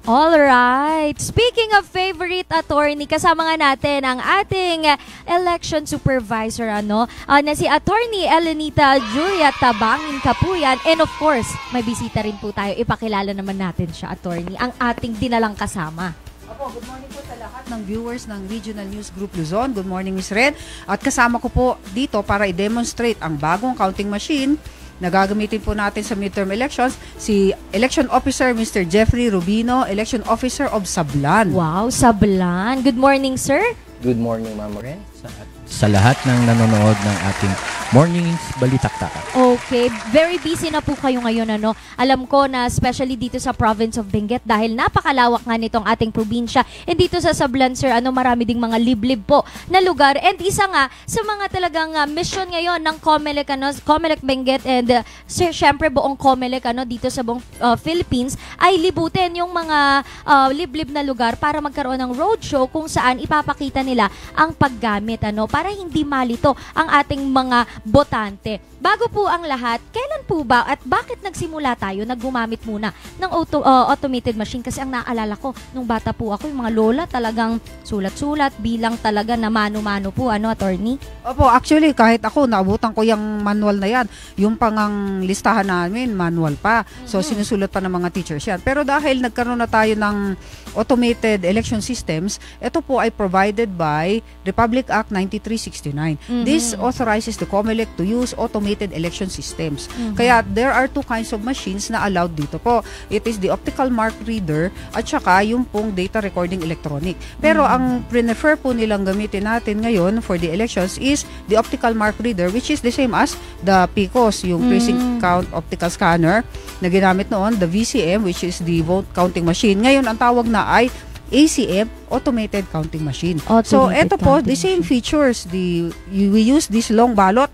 Alright. Speaking of favorite attorney, kasama nga natin ang ating election supervisor na si Attorney Elenita Julia Tabangin Kapuyan. And of course, may bisita rin po tayo. Ipakilala naman natin siya, attorney, ang ating dinalang kasama. Opo, good morning po sa lahat ng viewers ng Regional News Group Luzon. Good morning, Ms. Red. At kasama ko po dito para i-demonstrate ang bagong counting machine na gagamitin po natin sa midterm elections, si Election Officer Mr. Jeffrey Rubino, Election Officer of Sablan. Wow, Sablan. Good morning, sir. Good morning, Ma'am Ren. Sa lahat ng nanonood ng ating Mornings Balitaktakan. Okay, very busy na po kayo ngayon, Alam ko na especially dito sa province of Benguet dahil napakalawak nga nitong ating probinsya. And dito sa Sablan, sir, marami ding mga liblib po na lugar. And isa nga sa mga talagang mission ngayon ng COMELEC, COMELEC Benguet and syempre buong COMELEC dito sa buong Philippines ay libutin yung mga liblib na lugar para magkaroon ng roadshow kung saan ipapakita nila ang paggamit para hindi malito ang ating mga botante. Bago po ang lahat, kailan po ba at bakit nagsimula tayo na gumamit muna ng automated machine? Kasi ang naalala ko, nung bata po ako, yung mga lola talagang sulat-sulat, bilang talaga na mano-mano po, attorney? Opo, actually, kahit ako, naabutan ko yung manual na yan. Yung pangang listahan namin, manual pa. So, sinusulat pa ng mga teachers yan. Pero dahil nagkaroon na tayo ng automated election systems, ito po ay provided by Republic Act 9369. This authorizes the COMELEC to use automated election systems. Kaya there are two kinds of machines na allowed dito po. It is the optical mark reader at saka yung pong data recording electronic. Pero ang prefer po nilang gamitin natin ngayon for the elections is the optical mark reader, which is the same as the PCOS, yung precinct count optical scanner na ginamit noon, the VCM, which is the vote counting machine. Ngayon ang tawag na ay ACM, Automated Counting Machine. So, ito po, the same features. We use this long ballot.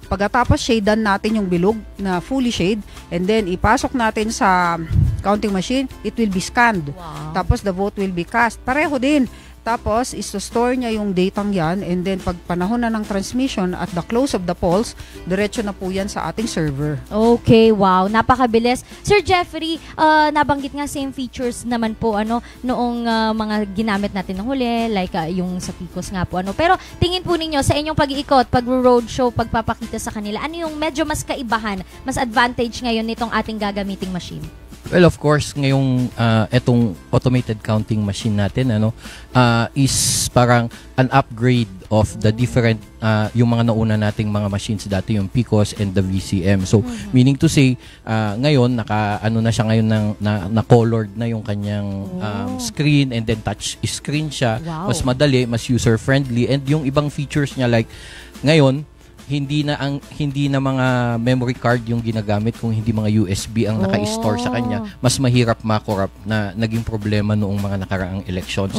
Pagkatapos, shadean natin yung bilog na fully shade. And then, ipasok natin sa counting machine. It will be scanned. Wow. Tapos, the vote will be cast. Pareho din. Tapos, iso-store niya yung datang yan. And then, pag panahon na ng transmission at the close of the polls, diretso na po yan sa ating server. Okay, wow. Napakabilis. Sir Jeffrey, nabanggit nga same features naman po noong mga ginamit natin ng huli, like yung sa PCOS nga po. Pero tingin po ninyo sa inyong pag-iikot, pag-roadshow, pagpapakita sa kanila, ano yung medyo mas kaibahan, mas advantage ngayon nitong ating gagamiting machine? Well, of course, ngayong etong automated counting machine natin is parang an upgrade of the different yung mga nauna nating mga machines dati, yung PCOS and the VCM. So, meaning to say, ngayon na siya ngayon na colored na yung kanyang screen, and then touch screen siya. Wow. Mas madali, mas user friendly, and yung ibang features niya, like ngayon hindi na mga memory card yung ginagamit, kung hindi mga USB ang naka-store sa kanya. Mas mahirap ma-corrupt na naging problema noong mga nakaraang elections.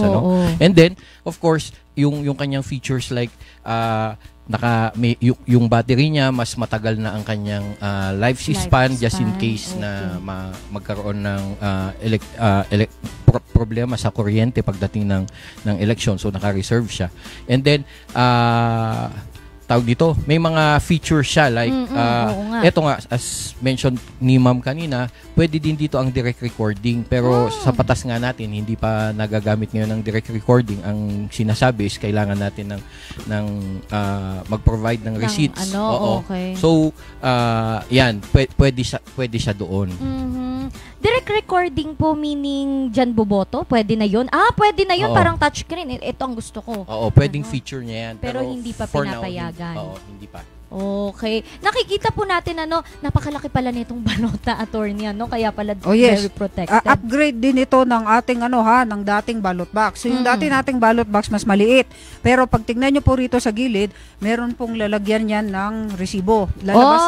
And then, of course, yung kanyang features like yung battery niya, mas matagal na ang kanyang lifespan just in case na magkaroon ng problema sa kuryente pagdating ng election. So, naka-reserve siya. And then, tawag dito, may mga features siya like eto nga, as mentioned ni Ma'am kanina, pwede din dito ang direct recording, pero sa patas nga natin hindi pa nagagamit ngayon ng direct recording. Ang sinasabi is kailangan natin ng mag-provide ng receipts. Okay. So yan, pwede siya doon. Direct recording po meaning dyan boboto? Pwede na yun? Pwede na yun. Parang touchscreen. Ito ang gusto ko. Oo, pwedeng feature niya yan. Pero hindi pa pinapayagan. Hindi pa. Okay. Nakikita po natin napakalaki pala nitong balota, attorney, kaya pala very protected. Upgrade din ito ng ating ng dating ballot box. So yung dati nating ballot box mas maliit. Pero pag tignan nyo po rito sa gilid, meron pong lalagyan yan ng resibo. Lalabas,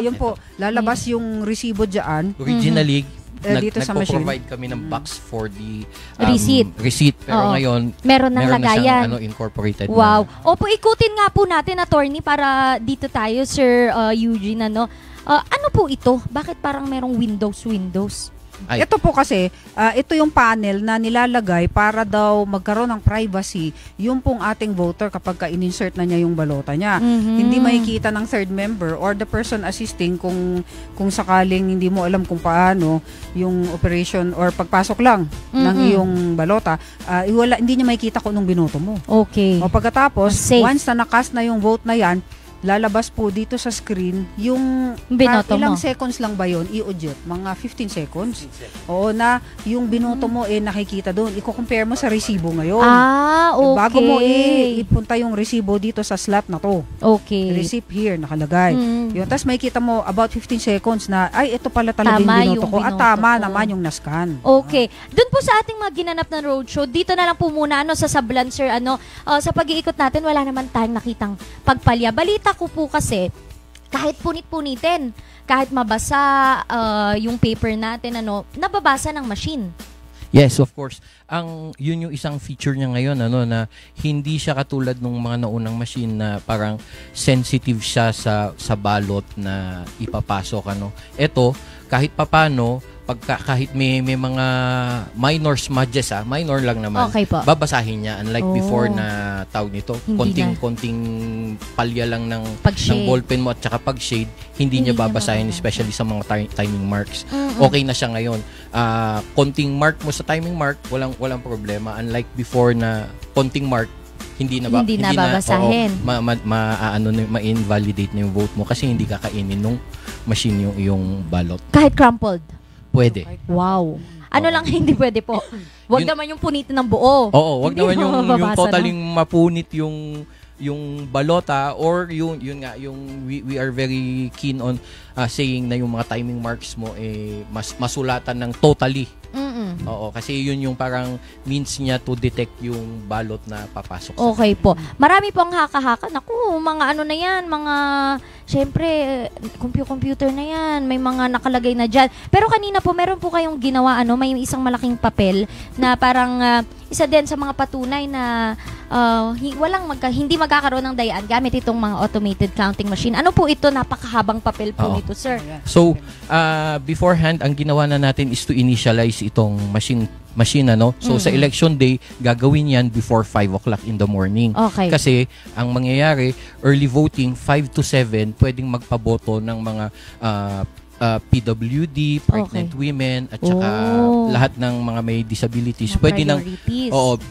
yun po, lalabas yung resibo diyan. Originally, dito sa machine, nagpo-provide kami ng box for the receipt. Pero ngayon, meron ng lagayan. Na siyang, incorporated. Wow. Opo, ikutin nga po natin, attorney, para dito tayo, Sir Eugene. Ano po ito? Bakit parang merong Windows? Ito po kasi, ito yung panel na nilalagay para daw magkaroon ng privacy yung pong ating voter kapag ka-insert na niya yung balota niya. Hindi makikita ng third member or the person assisting kung sakaling hindi mo alam kung paano yung operation or pagpasok lang ng iyong balota, hindi niya makikita kung anong binoto mo. Okay. O pagkatapos, once na nakast na yung vote na yan, lalabas po dito sa screen yung binoto ilang mo. seconds lang ba yun i-audit? Mga 15 seconds. Oo, na yung binoto mo nakikita doon. I-compare mo sa resibo ngayon. Okay. Bago mo ipunta yung resibo dito sa slot na to. Okay. Receipt here, nakalagay. Yun. Tapos makikita mo about 15 seconds na, ay, ito pala talaga Tama yung binoto ko. At tama ko. naman yung nascan. Okay. Doon po sa ating mga ginanap na roadshow, dito na lang po muna sa Sablan, sir, sa pag-iikot natin, wala naman tayong nakitang pagpalya. Balita ko po kasi, kahit punit-punitin, kahit mabasa yung paper natin, nababasa ng machine. Yes, of course. Yun yung isang feature niya ngayon, na hindi siya katulad ng mga naunang machine na parang sensitive siya sa balot na ipapasok, Ito, kahit papano, kahit may mga minor smudges, minor lang naman, okay po, babasahin niya. Unlike before na tawag nito, konting palya lang ng ballpen mo at saka pag-shade, hindi niya babasahin, especially sa mga timing marks. Okay na siya ngayon. Konting mark mo sa timing mark, walang problema. Unlike before na konting mark, hindi na babasahin. Ma-invalidate na yung vote mo kasi hindi kakainin nung machine yung balot. Kahit crumpled? Pwede. Wow. Lang hindi pwede po? Wag naman yung punitin ng buo. Oo, wag naman yung totaling mapunit yung balota or yung we are very keen on saying na yung mga timing marks mo masulatan ng totally. Oo, kasi yun yung parang means niya to detect yung balot na papasok. Okay po. Marami pong haka-haka. Naku, mga na yan, mga syempre, computer na yan. May mga nakalagay na dyan. Pero kanina po, meron po kayong ginawa, may isang malaking papel na parang isa din sa mga patunay na hindi magkakaroon ng dayaan gamit itong mga automated counting machine. Ano po ito? Napakahabang papel po nito, sir. So, beforehand, ang ginawa na natin is to initialize itong machine, So, sa election day, gagawin yan before 5 o'clock in the morning. Okay. Kasi, ang mangyayari, early voting, 5 to 7, pwedeng magpaboto ng mga PWD, pregnant women, at saka lahat ng mga may disabilities. Pwede nang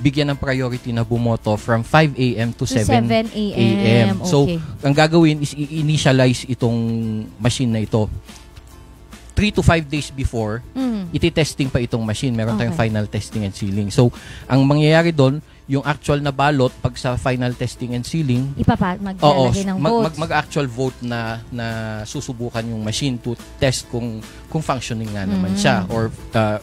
bigyan ng priority na bumoto from 5 a.m. to 7 a.m. Okay. So, ang gagawin is i-initialize itong machine na ito. 3 to 5 days before, iti-testing pa itong machine. Meron tayong final testing and sealing. So, ang mangyayari doon, yung actual na balot, pag sa final testing and sealing, maglalagay ng votes. Mag-actual vote na susubukan yung machine to test kung functioning nga naman siya or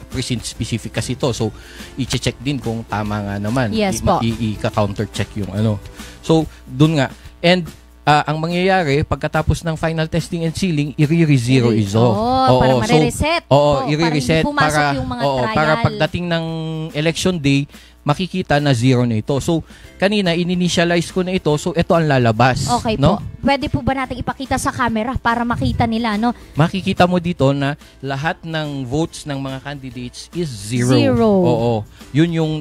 precinct specific kasi to. So, i-check din kung tama nga naman. Yes po. I-counter check yung So, dun nga. And, ang mangyayari, pagkatapos ng final testing and sealing, i-re-zero iso. Para ma-reset. I-re-reset para pagdating ng election day, makikita na zero na ito. So, kanina, in-initialize ko na ito. So, ito ang lalabas. Okay po. Pwede po ba natin ipakita sa camera para makita nila, Makikita mo dito na lahat ng votes ng mga candidates is zero. Oo. Yun yung,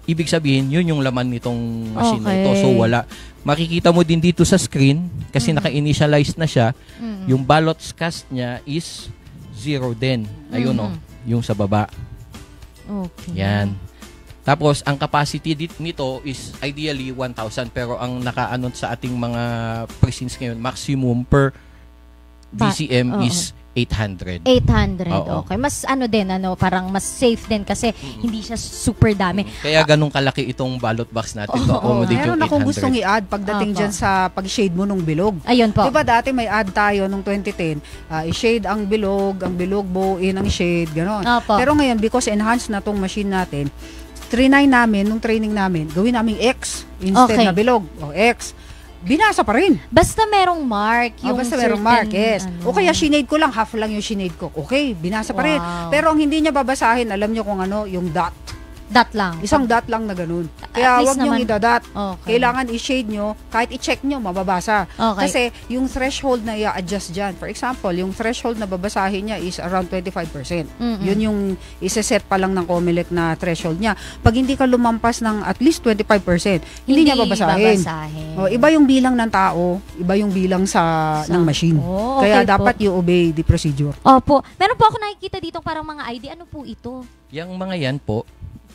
ibig sabihin, yun yung laman nitong machine na ito. So, wala. Makikita mo din dito sa screen, kasi naka-initialize na siya, yung ballots cast niya is zero din. Ayun yung sa baba. Okay. Yan. Tapos, ang capacity nito is ideally 1,000, pero ang naka-announce sa ating mga precincts ngayon, maximum per DCM is 800. 800, okay. Mas din, parang mas safe din kasi hindi siya super dami. Kaya ganun kalaki itong ballot box natin to accommodate yung 800. Meron akong gustong i-add pagdating dyan sa pag-shade mo nung bilog. Ayun po. Diba dati may add tayo nung 2010, i-shade ang bilog buuin ang shade, gano'n. Pero ngayon, because enhanced na tong machine natin, trinay namin, nung training namin, gawin namin X instead na bilog. X. Binasa pa rin. Basta merong mark. Basta merong mark, yes. O kaya shinade ko lang, half lang yung shinade ko. Okay, binasa pa rin. Pero ang hindi niya babasahin, alam niyo kung yung dot. Dot lang. Isang dot lang na ganun. At Kaya least wag nyo naman- idadot. Okay. Kailangan i-shade nyo, kahit i-check nyo, mababasa. Okay. Kasi yung threshold na i-adjust dyan, for example, yung threshold na babasahin niya is around 25%. Yun yung isa-set pa lang ng COMELEC na threshold niya. Pag hindi ka lumampas ng at least 25%, hindi niya babasahin. Iba yung bilang ng tao, iba yung bilang ng machine. Okay Kaya po. dapat you obey the procedure. Opo. Meron po ako nakikita dito parang mga ID. Ano po ito? Yung mga yan po,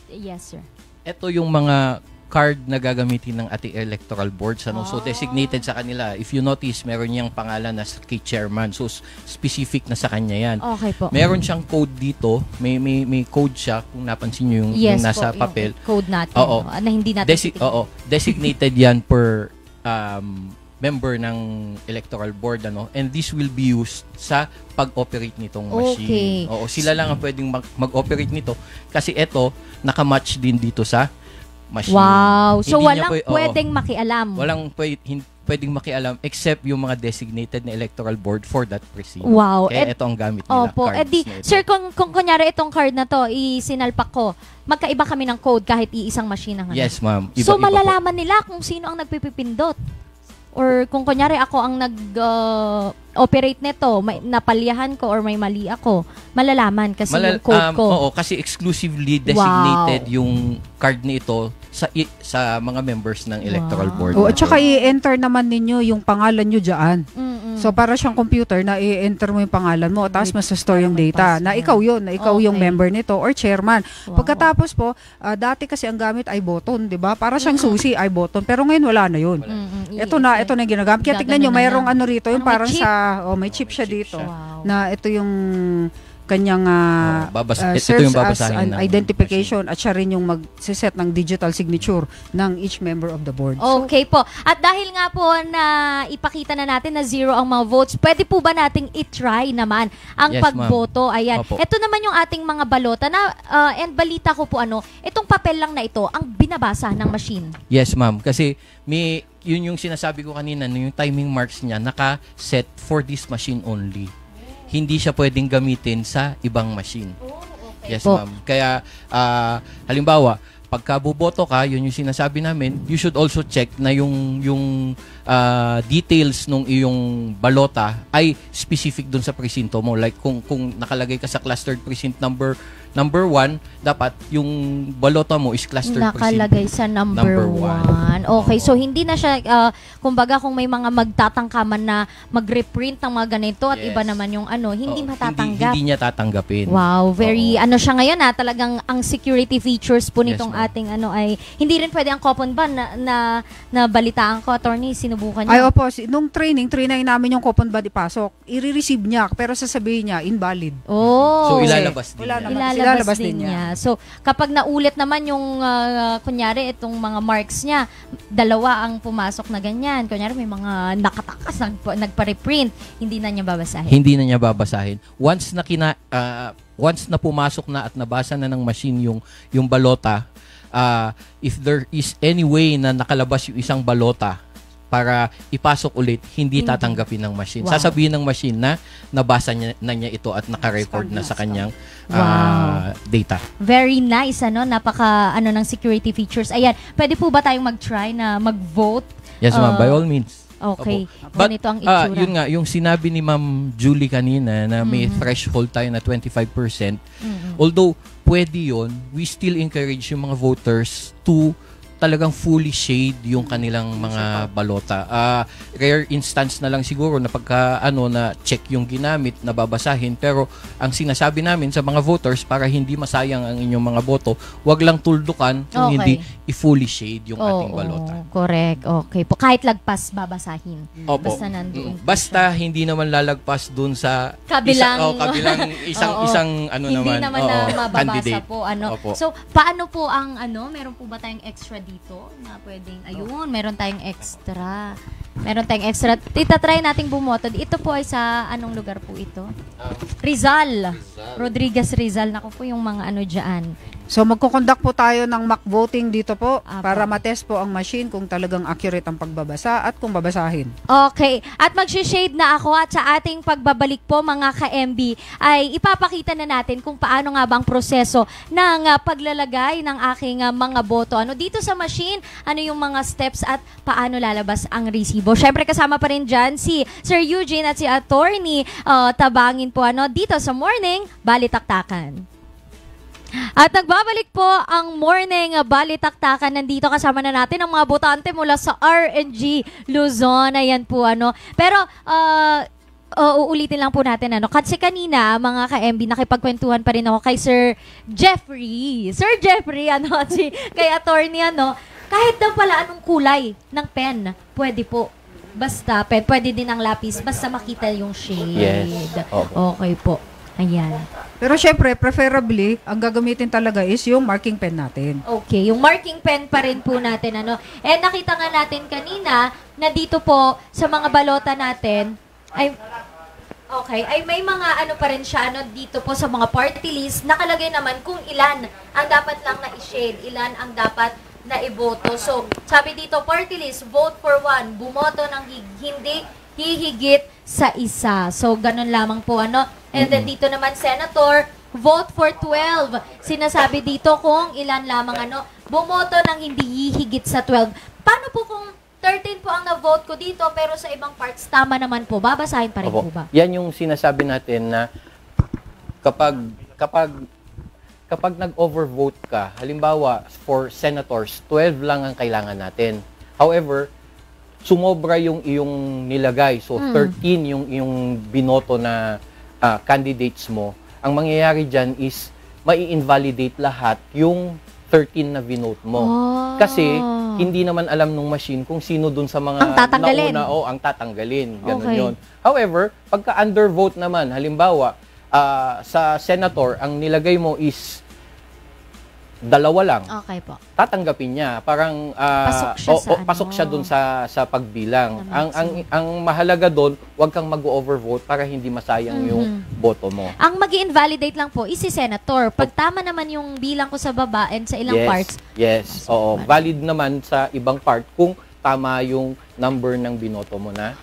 Yes, sir. ito yung mga card na gagamitin ng ating electoral boards. So, designated sa kanila. If you notice, meron niyang pangalan na kay chairman. So, specific na sa kanya yan. Okay po. Meron siyang code dito. May code siya, kung napansin niyo yung nasa po, papel. yung code natin. Oo. Na hindi natin titignan. Designated yan per member ng electoral board, and this will be used sa pag-operate nitong machine. Okay. Sila lang ang pwedeng mag-operate nito kasi ito nakamatch din dito sa machine. Wow. So, Hindi niya walang pwedeng makialam. Walang pwedeng makialam except yung mga designated na electoral board for that precinct. Wow. Kaya ito ang gamit nila. Opo. Cards na ito. Sir, kung kunyari itong card na to, isinalpak ko, magkaiba kami ng code kahit iisang machine ang Yes, ma'am. So, Iba-iba po. malalaman nila kung sino ang nagpipindot. Or kung kunyari ako ang nag-operate nito, may napalyahan ko or may mali ako, malalaman kasi yung code ko. Oo, kasi exclusively designated yung card nito sa mga members ng electoral board. At saka i-enter naman ninyo yung pangalan nyo dyan. So, para siyang computer na i-enter mo yung pangalan mo, tapos mas-store yung data na ikaw yun, na ikaw yung member nito or chairman. Pagkatapos po, dati kasi ang gamit ay button, di ba? Para siyang susi ay button, pero ngayon wala na yun. Ito na yung ginagamit. Kaya tignan nyo, mayroong ano rito, yung parang may chip siya dito. Na ito yung kanyang ito yung serves as babasahin an ng identification at siya rin yung mag-set ng digital signature ng each member of the board. Okay po. At dahil nga po na ipakita na natin na 0 ang mga votes, pwede po ba nating i-try naman ang Yes, pagboto? Ayan. Opo. Ito naman yung ating mga balota na, and balita ko po itong papel lang na ito, ang binabasa ng machine. Yes, ma'am. Kasi yun yung sinasabi ko kanina, yung timing marks niya, naka-set for this machine only. Hindi siya pwedeng gamitin sa ibang machine. Yes, ma'am. Kaya, halimbawa, pagka buboto ka, yun yung sinasabi namin, you should also check na yung details nung iyong balota ay specific dun sa presinto mo. Like, kung nakalagay ka sa clustered precinct number 1, dapat yung balota mo is clustered nakalagay precinct sa number 1. Okay, so hindi na siya, kumbaga kung may mga magtatangkaman na mag-reprint ng mga ganito at iba naman yung hindi matatanggap. Hindi niya tatanggapin. Wow, very, siya ngayon talagang ang security features po nitong ating ay, hindi rin pwede ang coupon ban na balitaan ko, attorney, sinubukan niyo. Ay, opo, nung training namin yung coupon ban ipasok, i-receive niya, pero sasabihin niya, invalid. So, ilalabas din niya. Ilalabas din niya. So, kapag naulit naman yung, kunyari, itong mga marks niya, 2 ang pumasok na ganyan. Kunyari, may mga nakatakas, nagpa-reprint, hindi na niya babasahin. Hindi na niya babasahin. Once na pumasok na at nabasa na ng machine yung balota, if there is any way na nakalabas yung isang balota para ipasok ulit, hindi tatanggapin ng machine. Wow. Sasabihin ng machine na nabasa na niya ito at naka-record na sa kanyang data. Very nice, napaka ng security features. Ayan, pwede po ba tayong mag-try na mag-vote? Yes, ma'am, by all means. Okay. But, ganito ang itsura. yun nga, yung sinabi ni Ma'am Julie kanina na may threshold tayo na 25%, although pwede yun, we still encourage yung mga voters to talagang fully shade yung kanilang mga balota. Rare instance na lang siguro na pagka na check yung ginamit na babasahin, pero ang sinasabi namin sa mga voters para hindi masayang ang inyong mga boto, wag lang tuldukan kung hindi i-fully shade yung ating balota. Correct. Okay po. Kahit lagpas babasahin. Opo. Basta nandoon. Basta hindi naman lalagpas dun sa kabilang isang hindi naman na mababasa candidate. po Opo. So paano po ang meron po ba tayong extra dito na pwedeng meron tayong extra. Itatry nating bumoto. Ito po ay sa anong lugar po ito? Rizal. Rodriguez Rizal. Naku po yung mga diyan. So magko-conduct po tayo ng mock voting dito po Apo. para matest po ang machine kung talagang accurate ang pagbabasa at kung babasahin. Okay. At mag-shade na ako at sa ating pagbabalik po mga ka-MB ay ipapakita na natin kung paano nga bang proseso ng paglalagay ng aking mga boto. Ano dito sa machine, ano yung mga steps at paano lalabas ang resibo. Syempre kasama pa rin dyan si Sir Eugene at si Attorney Tabangin po dito sa Morning Balitaktakan. At nagbabalik po ang Morning Balitaktakan. Nandito kasama na natin ang mga botante mula sa RNG Luzon. Ayan po Pero uulitin lang po natin kasi kanina mga ka-MB nakipagkwentuhan pa rin ako kay Sir Jeffrey. Sir Jeffrey at kay Attorney kahit daw pala anong kulay ng pen, pwede po. Basta pen, pwede din ang lapis basta makita yung shade. Yes. Okay po. Ayan. Pero syempre, preferably, ang gagamitin talaga is yung marking pen natin. Okay, yung marking pen pa rin po natin. Nakita nga natin kanina na dito po sa mga balota natin ay may mga pa rin siya dito po sa mga party list. Nakalagay naman kung ilan ang dapat lang na i-shade, ilan ang dapat na iboto. So, sabi dito, party list, vote for one, bumoto ng hindi hihigit sa isa. So, ganun lamang po, And then dito naman, Senator, vote for 12. Sinasabi dito kung ilan lamang, bumoto ng hindi hihigit sa 12. Paano po kung 13 po ang na-vote ko dito, pero sa ibang parts, tama naman po, babasahin pa rin po ba? Yan yung sinasabi natin na kapag nag-overvote ka, halimbawa, for senators, 12 lang ang kailangan natin. However, sumobra yung iyong nilagay. So, 13 yung iyong binoto na candidates mo. Ang mangyayari dyan is mai-invalidate lahat yung 13 na binote mo. Kasi, hindi naman alam ng machine kung sino dun sa mga ang tatanggalin. nauna ang tatanggalin. Ganun yun. However, pagka undervote naman, halimbawa, sa senator, ang nilagay mo is 2 lang. Okay po. Tatanggapin niya. Parang pasok siya dun sa pagbilang. Ang mahalaga doon, huwag kang mag-overvote para hindi masayang yung boto mo. Ang magi-invalidate lang po is si senator. Pag tama naman yung bilang ko sa baba and sa ilang parts. Yes. Oo. Valid naman sa ibang part kung tama yung number ng binoto mo na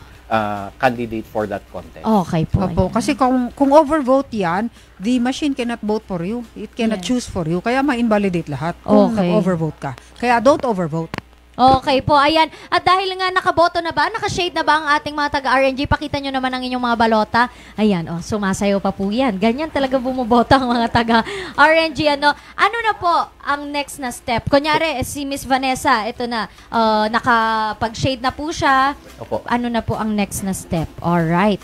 candidate for that contest. Okay po. Opo, kasi kung overvote yan, the machine cannot vote for you. It cannot choose for you. Kaya ma-invalidate lahat kung nag-overvote ka. Kaya don't overvote. Okay po, ayan. At dahil nga nakaboto na ba, nakashade na ba ang ating mga taga-RNG, pakita nyo naman ang inyong mga balota. Ayan, sumasayaw pa po yan. Ganyan talaga bumuboto ang mga taga-RNG. Ano na po ang next na step? Kunyari, si Miss Vanessa, ito na, nakapag-shade na po siya. Opo. Ano na po ang next na step? Alright.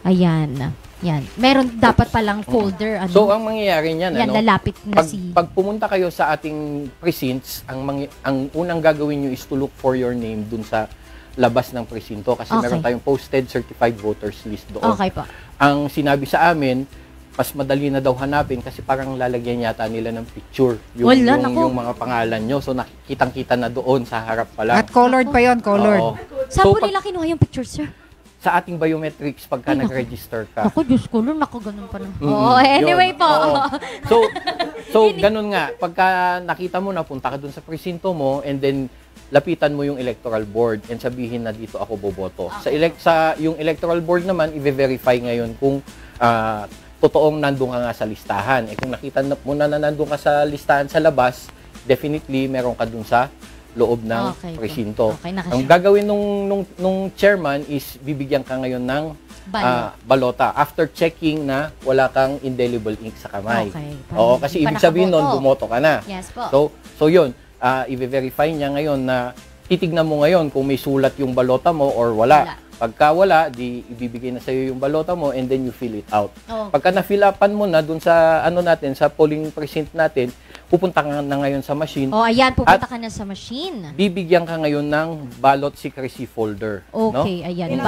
Ayan. Yan. Meron dapat palang folder. So, ang mangyayari niyan, lalapit na pag pumunta kayo sa ating precincts, ang unang gagawin nyo is to look for your name dun sa labas ng presinto kasi meron tayong posted certified voters list doon. Okay po. Ang sinabi sa amin, mas madali na daw hanapin kasi parang lalagyan yata nila ng picture yung mga pangalan nyo. So, nakikitang-kita na doon sa harap pa lang. At colored pa yon, colored. Saan po nila kinuha yung picture, sir? Sa ating biometrics pagka nag-register ka. Ako, Diyos ko, nakaganon pa na. Anyway po. So, ganun nga. Pagka nakita mo na, punta ka dun sa presinto mo and then lapitan mo yung electoral board and sabihin na dito ako boboto. Yung electoral board naman, i-verify ngayon kung totoong nandun ka nga sa listahan. Kung nakita mo na nandun ka sa listahan sa labas, definitely meron ka dun sa loob ng presinto. Ang gagawin nung chairman is bibigyan ka ngayon ng balota after checking na wala kang indelible ink sa kamay. Oo, kasi ibig sabihin nun, bumoto ka na. Yes po. So yun, i-verify niya ngayon na titignan mo ngayon kung may sulat yung balota mo or wala. Pagka wala, di ibibigay na sa iyo yung balota mo and then you fill it out. Pagka na-fill upan mo na dun sa sa polling precinct natin, pupunta ka na ngayon sa machine. Ayan, pupunta ka na sa machine. Bibigyan ka ngayon ng ballot secrecy folder. Okay, ayan.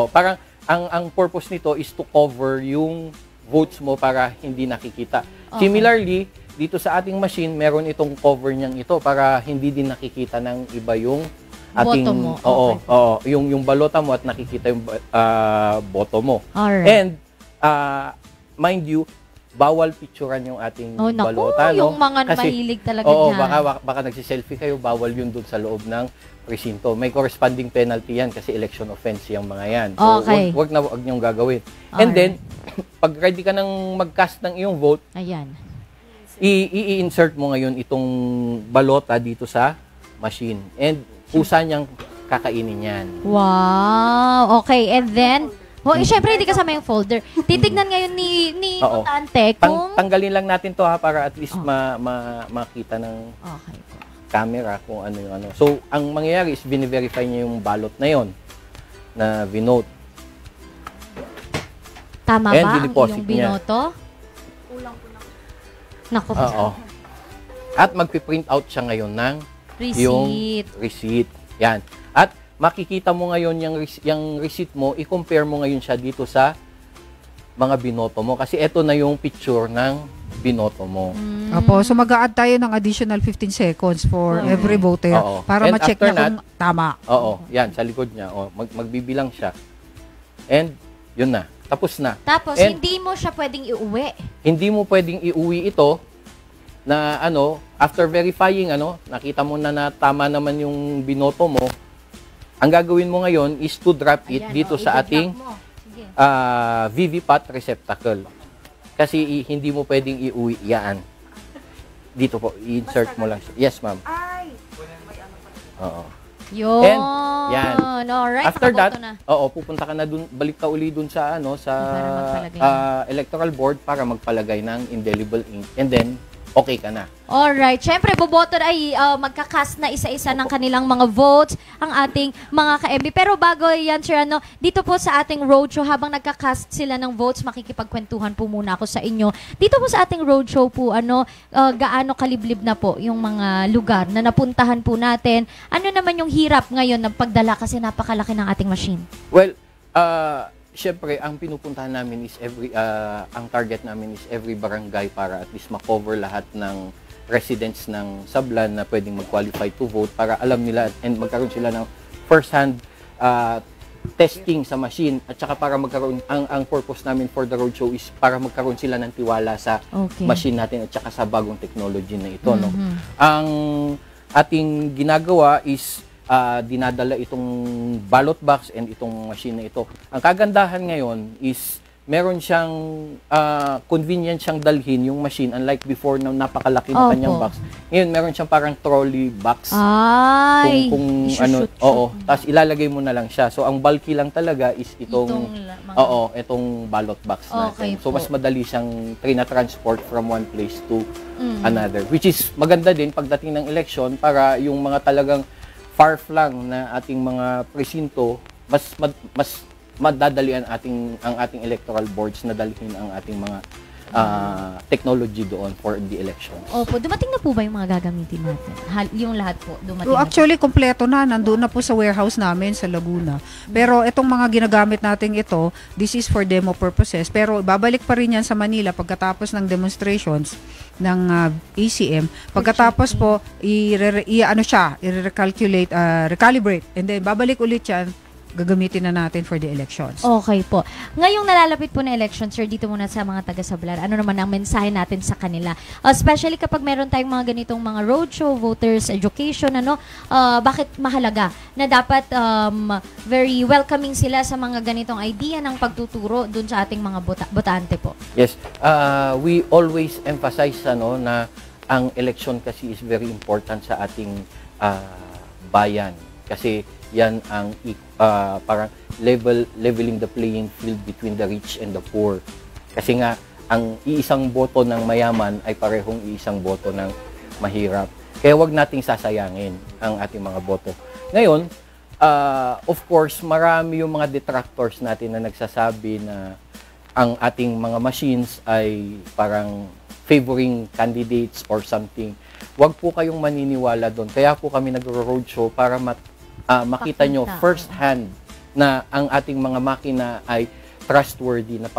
Parang ang purpose nito is to cover yung votes mo para hindi nakikita. Similarly, dito sa ating machine, meron itong cover niyang ito para hindi din nakikita ng iba yung ating boto mo. Yung balota mo at nakikita yung boto mo. Alright. And mind you, bawal picturean yung ating Oh, naku, balota. yung no? mga Kasi, mahilig talaga oo, dyan. baka nagsiselfie kayo, bawal yun doon sa loob ng presinto. May corresponding penalty yan kasi election offense yung mga yan. So, Okay. wag niyong gagawin. And then, pag ready ka nang mag-cast ng iyong vote, Ayan. i-insert mo ngayon itong balota dito sa machine. And pusa niyang kakainin yan. Wow. Okay, and then, syempre hindi kasama yung folder. Titignan ngayon ni Oo. Botante kung... Tanggalin lang natin to ha para at least makita ng Okay po. camera kung ano yung ano. So, ang mangyayari is bine-verify niya yung balot na yon na binote. Tama And ba ang diniposit iyong niya. binoto? Kulang po lang. Naku. Oo. At magpiprint out siya ngayon ng yung Receipt. receipt. Yan. At makikita mo ngayon yung receipt mo, i-compare mo ngayon siya dito sa mga binoto mo. Kasi ito na yung picture ng binoto mo. Opo, so mag-a-add tayo ng additional 15 seconds for every voter Oo. para And ma-check after niya kung tama. Oo. Yan, sa likod niya. O, magbibilang siya. And, yun na. Tapos na. Tapos, And hindi mo siya pwedeng iuwi. hindi mo pwedeng iuwi ito na after verifying nakita mo na tama naman yung binoto mo. Ang gagawin mo ngayon is to drop it Ayan, dito sa i-drop ating mo. Sige. VVPAT receptacle. Kasi hindi mo pwedeng iuwi yan. Dito po, i-insert mo lang siya. Yes, ma'am. Oo. Yun. And, yan. Alright, After that, nakaboto na. pupunta ka na dun, balik ka uli dun sa Para magpalagay electoral board para magpalagay ng indelible ink. And then, okay ka na. Alright. Siyempre, boboto ay magkakast na isa-isa ng kanilang mga votes ang ating mga ka-MB. Pero bago yan, sir, dito po sa ating roadshow, habang nagkakast sila ng votes, makikipagkwentuhan po muna ako sa inyo. Dito po sa ating roadshow po, gaano kaliblib na po yung mga lugar na napuntahan po natin? Ano naman yung hirap ngayon ng pagdala kasi napakalaki ng ating machine? Well, syempre, ang pinupuntahan namin is ang target namin is every barangay para at least makover lahat ng residents ng Sablan na pwedeng mag-qualify to vote para alam nila and magkaroon sila ng first-hand testing sa machine at saka para magkaroon, ang purpose namin for the roadshow is para magkaroon sila ng tiwala sa machine natin at saka sa bagong technology na ito. No? Ang ating ginagawa is dinadala itong ballot box and itong machine na ito. Ang kagandahan ngayon is meron siyang convenient siyang dalhin yung machine unlike before na napakalaki ng kanyang box. Ngayon meron siyang parang trolley box. Ay, kung tapos ilalagay mo na lang siya. So ang bulky lang talaga is itong ballot box natin. So mas madali siyang transport from one place to another. Which is maganda din pagdating ng election para yung mga talagang far flung na ating mga presinto mas madadalian ang ating electoral boards na dalhin ang ating mga technology doon for the elections. Opo, dumating na po ba yung mga gagamitin natin? Yung lahat po, dumating So, na actually, kompleto na. Nandun na po sa warehouse namin sa Laguna. Pero itong mga ginagamit natin ito, this is for demo purposes. Pero babalik pa rin yan sa Manila pagkatapos ng demonstrations ng ACM. Pagkatapos po, recalibrate. And then, babalik ulit yan gagamitin na natin for the elections. Okay po. Ngayong nalalapit po na election, sir, dito muna sa mga taga-Sablan, ano naman ang mensahe natin sa kanila? Especially kapag meron tayong mga ganitong mga roadshow, voters education, bakit mahalaga na dapat very welcoming sila sa mga ganitong idea ng pagtuturo dun sa ating mga botante po? Yes. We always emphasize na ang election kasi is very important sa ating bayan. Kasi yan ang parang leveling the playing field between the rich and the poor. Kasi nga, ang iisang boto ng mayaman ay parehong iisang boto ng mahirap. Kaya wag nating sasayangin ang ating mga boto. Ngayon, of course, marami yung mga detractors natin na nagsasabi na ang ating mga machines ay parang favoring candidates or something. Wag po kayong maniniwala doon. Kaya po kami nagro-roadshow para makita nyo first hand na ang ating mga makina ay trustworthy, na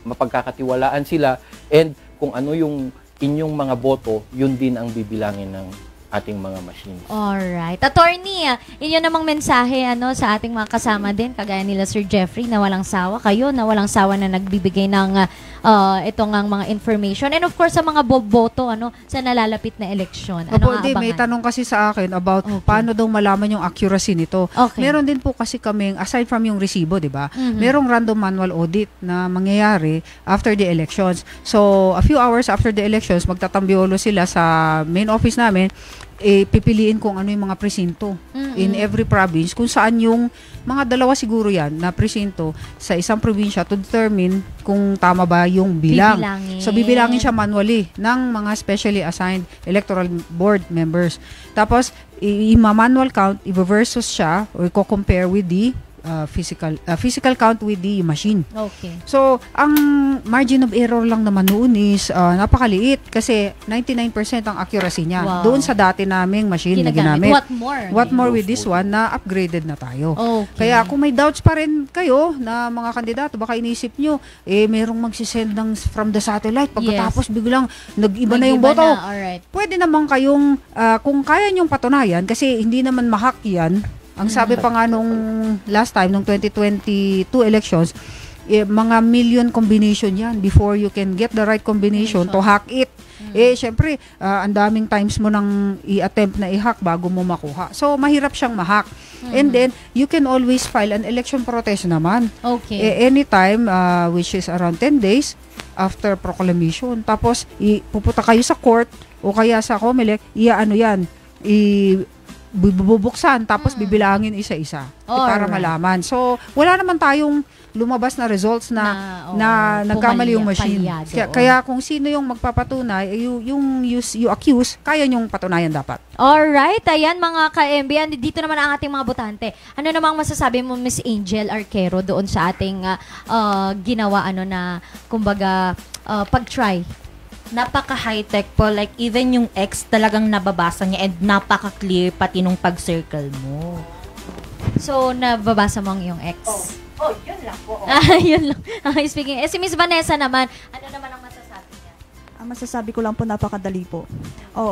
mapagkakatiwalaan sila, and kung ano yung inyong mga boto, yun din ang bibilangin ng ating mga machines. Alright. Attorney, inyo namang mensahe sa ating mga kasama din, kagaya nila Sir Jeffrey, na walang sawa. Kayo, na walang sawa na nagbibigay ng itong mga information. And of course, sa mga boboto sa nalalapit na eleksyon. May tanong kasi sa akin about paano daw malaman yung accuracy nito. Okay. Meron din po kasi kaming, aside from yung resibo, di ba? Merong random manual audit na mangyayari after the elections. So, a few hours after the elections, magtatambiolo sila sa main office namin, pipiliin kung ano yung mga presinto in every province, kung saan yung mga dalawa siguro yan na presinto sa isang probinsya to determine kung tama ba yung bilang. So, bibilangin siya manually ng mga specially assigned electoral board members. Tapos, i-manual count, i-versus siya or i-compare with the physical count with the machine. Okay. So, ang margin of error lang naman noon is napakaliit kasi 99% ang accuracy niya. Wow. Doon sa dati naming machine na ginamit. What more? With this one na upgraded na tayo. Okay. Kaya kung may doubts pa rin kayo na mga kandidato, baka inisip nyo, merong magsisend from the satellite pagkatapos biglang nag-iba na yung boto. Alright. Pwede naman kayong, kung kaya nyong patunayan, kasi hindi naman mahack yan. Ang sabi pa nga nung last time, nung 2022 elections, mga million combination yan before you can get the right combination to hack it. Syempre, ang daming times mo nang i-attempt na i-hack bago mo makuha. So, mahirap siyang ma-hack. And then, you can always file an election protest naman. Okay. Anytime, which is around 10 days after proclamation. Tapos, pupunta kayo sa court o kaya sa COMELEC, bubuksan, tapos bibilangin isa-isa para malaman. So, wala naman tayong lumabas na results na nagkamali yung machine. Kaya kung sino yung magpapatunay, you accuse, kaya nyong patunayan dapat. Alright, ayan mga ka-MB. Dito naman ang ating mga botante. Ano namang masasabi mo, Miss Angel Arquero, doon sa ating ginawa na, kumbaga, pag-try? Napaka-high-tech po. Like, even yung X talagang nababasa niya and napaka-clear pati nung pag-circle mo. So, nababasa mo ang iyong X? Yun lang po. Yun lang. Speaking. Si Miss Vanessa naman, ano naman ang masasabi niya? Ang masasabi ko lang po, napakadali po.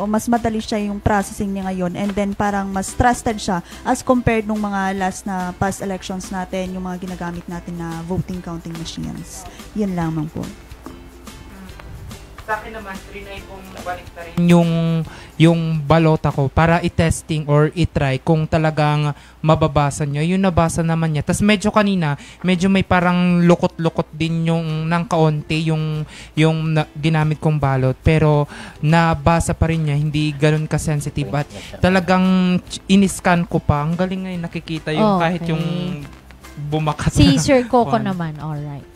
Mas madali siya yung processing niya ngayon, and then parang mas trusted siya as compared nung mga last na past elections natin, yung mga ginagamit natin na voting counting machines. Yun lamang po. Sa akin naman, trinay kong nabalik na rin yung balota ko para i-testing or i-try kung talagang mababasa niya. Yung nabasa naman niya. Tapos medyo kanina, medyo may parang lukot-lukot din yung ng kaunti yung ginamit kong balot. Pero nabasa pa rin niya, hindi ganun ka-sensitive. At talagang in-scan ko pa. Ang galing ngayon nakikita yung kahit yung bumakat. Si Sir Coco naman, alright.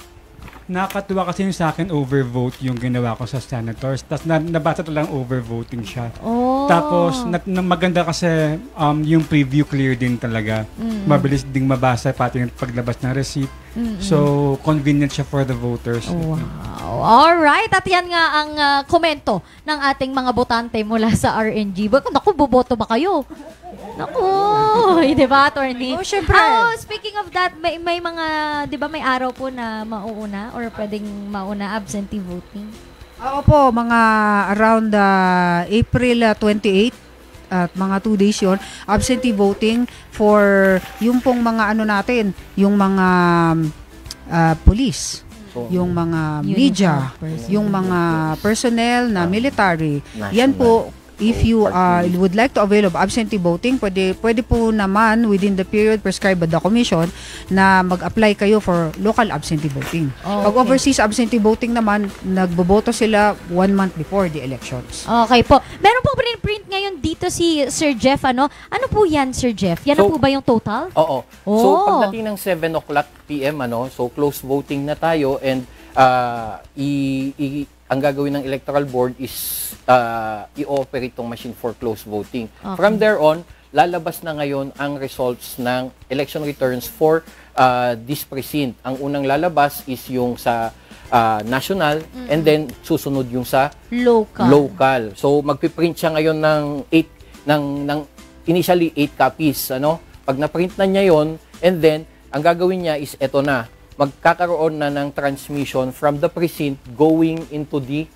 Nakakatuwa kasi yung sa akin overvote yung ginawa ko sa senators. Tapos nabasa talagang overvoting siya. Tapos maganda kasi yung preview clear din talaga. Mabilis ding mabasa pati yung paglabas ng receipt. So convenient siya for the voters. Wow. Alright. At yan nga ang komento ng ating mga botante mula sa RNG. Naku, boboto ba kayo? Naku, di ba, attorney? Syempre. Speaking of that, may mga, di ba, may araw po na mauuna or pwedeng mauna absentee voting? Po, mga around April 28 at mga 2 days yon, absentee voting for yung pong mga natin, yung mga police, yung mga media, yung mga personnel na military. Yan po, if you would like to avail of absentee voting, pwede po naman within the period prescribed by the commission na mag-apply kayo for local absentee voting. Pag overseas absentee voting naman, nagboboto sila 1 month before the elections. Okay po. Meron po print ngayon dito si Sir Jeff, Ano po yan, Sir Jeff? Yan na po ba yung total? Oo. So, pagdating ng 7 o'clock PM, so close voting na tayo, and ang gagawin ng electoral board is i-operate tong machine for close voting. Okay. From there on, lalabas na ngayon ang results ng election returns for this precinct. Ang unang lalabas is yung sa national, and then susunod yung sa local. So magpiprint siya ngayon ng initially 8 copies, Pag na-print na niya yon, and then ang gagawin niya is eto na. Magkakaroon na ng transmission from the precinct going into the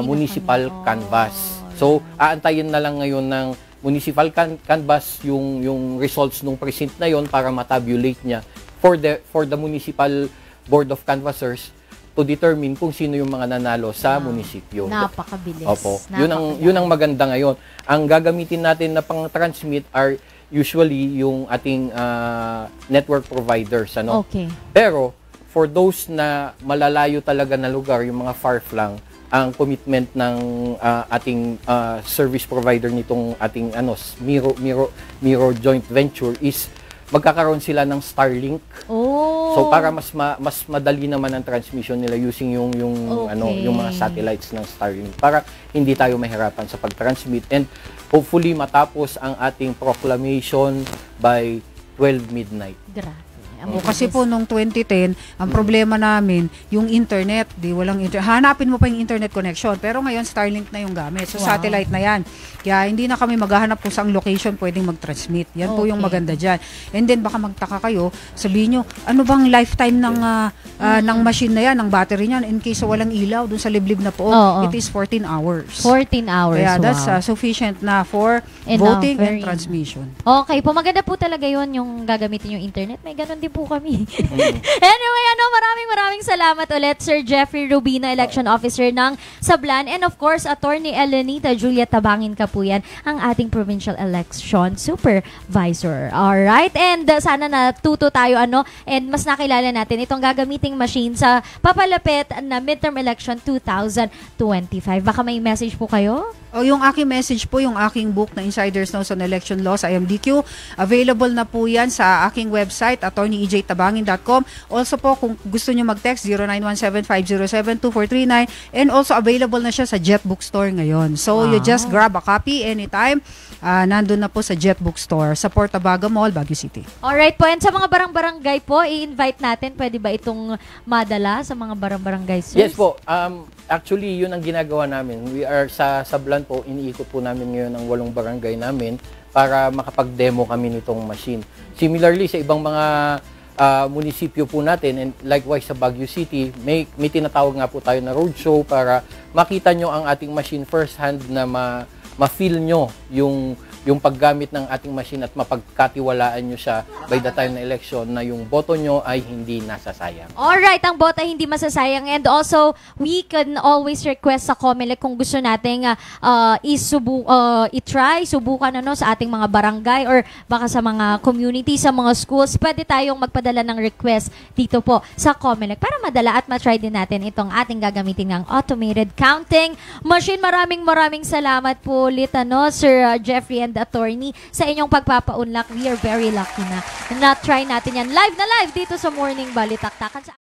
municipal canvas. So, aantayin na lang ngayon ng municipal canvas yung results ng precinct na yon para matabulate niya for the municipal board of canvassers to determine kung sino yung mga nanalo sa munisipyo. Napakabilis. Opo. Yun ang maganda ngayon. Ang gagamitin natin na pang-transmit are usually yung ating network providers. Ano? Okay. Pero, for those na malalayo talaga na lugar, yung mga far-flung, ang commitment ng ating service provider nitong ating Miro joint venture is magkakaroon sila ng Starlink. Oh. So para mas madali naman ang transmission nila using yung mga satellites ng Starlink para hindi tayo mahirapan sa pag-transmit, and hopefully matapos ang ating proclamation by 12 midnight. Grabe. Kasi po nung 2010, ang problema namin, yung internet, walang hanapin mo pa yung internet connection. Pero ngayon, Starlink na yung gamit. So, satellite na yan. Kaya hindi na kami maghahanap kung saang location pwedeng mag-transmit. Yan po yung maganda dyan. And then, baka magtaka kayo, sabihin nyo, ano bang lifetime ng machine na yan, ng battery niyan, in case walang ilaw dun sa liblib na po, it is 14 hours. 14 hours, Kaya that's sufficient na for voting and transmission. Okay po, maganda po talaga yun yung gagamitin yung internet. May ganun din po kami. Anyway, maraming salamat ulit, Sir Jeffrey Rubino, Election Officer ng Sablan. And of course, Attorney Elenita Julia Tabangin Kapuyan, ang ating Provincial Election Supervisor. Alright, and sana natuto tayo, and mas nakilala natin itong gagamiting machine sa papalapit na midterm election 2025. Baka may message po kayo? Yung aking message po, yung aking book na Insider's Notes on Election Laws, IMDQ, available na po yan sa aking website, attorneyejtabangin.com. Also po, kung gusto nyo mag-text, 0917-507-2439, and also available na siya sa Jet Bookstore ngayon. So, you just grab a copy anytime. Nandun na po sa Jet Bookstore sa Portabaga Mall, Baguio City. Alright po, and sa mga barangay po, i-invite natin, pwede ba itong madala sa mga barangay, sir? Yes po. Actually, yun ang ginagawa namin. We are sa Sablan po, iniikot po namin ngayon ang 8 barangay namin para makapag-demo kami nitong machine. Similarly, sa ibang mga munisipyo po natin, and likewise sa Baguio City, may tinatawag nga po tayo na roadshow para makita nyo ang ating machine first hand na ma-feel nyo yung paggamit ng ating machine at mapagkatiwalaan nyo siya by the time na election na yung boto nyo ay hindi nasasayang. Alright, ang boto hindi masasayang, and also we can always request sa COMELEC kung gusto nating subukan sa ating mga barangay or baka sa mga community, sa mga schools, pwede tayong magpadala ng request dito po sa COMELEC para madala at matry din natin itong ating gagamitin ng automated counting machine. Maraming salamat po ulit, Sir Jeffrey and Attorney, sa inyong pagpapaunlak. We are very lucky na try natin yan live dito sa Morning Balitaktakan.